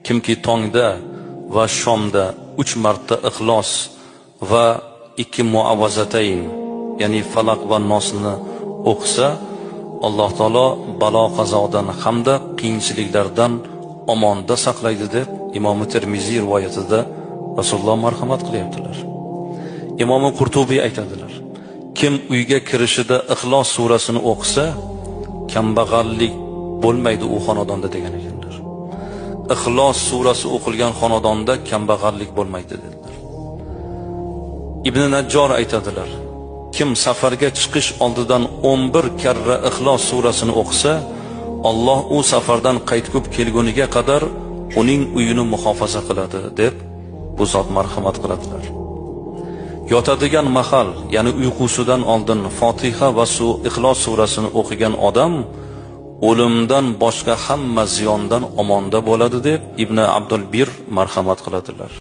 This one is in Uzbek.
Kimki tongda va shomda 3 marta ixlos va 2 muavvazatayn, ya'ni falaq va nosni o'qisa, Alloh taolo balo qazodan hamda qiyinchiliklardan omonda saqlaydi deb Imom Termiziy rivoyatida Rasululloh marhamat qilyaptilar. Imom Qurtubiy aytadilar: kim uyga kirishida Ixlos surasini o'qisa, kambag'allik bo'lmaydi u xonadonda degan ekanlar. Ixlos surasi o'qilgan xonadonda kambag'allik bo'lmaydi dedilar. Ibn Najjor aytadilar: kim safarga chiqish oldidan 11 karra Ixlos surasini o'qisa, Alloh u safardan qaytib kelguniga qadar uning uyini muhofaza qiladi deb bu zot marhamat qiladilar. Yotadigan mahal, ya'ni uyqusidan oldin Fotiha va Ixlos surasini o'qigan odam o'limdan boshqa hamma ziyondan omonda bo'ladi deb Ibn Abdul Bir marhamat qiladilar.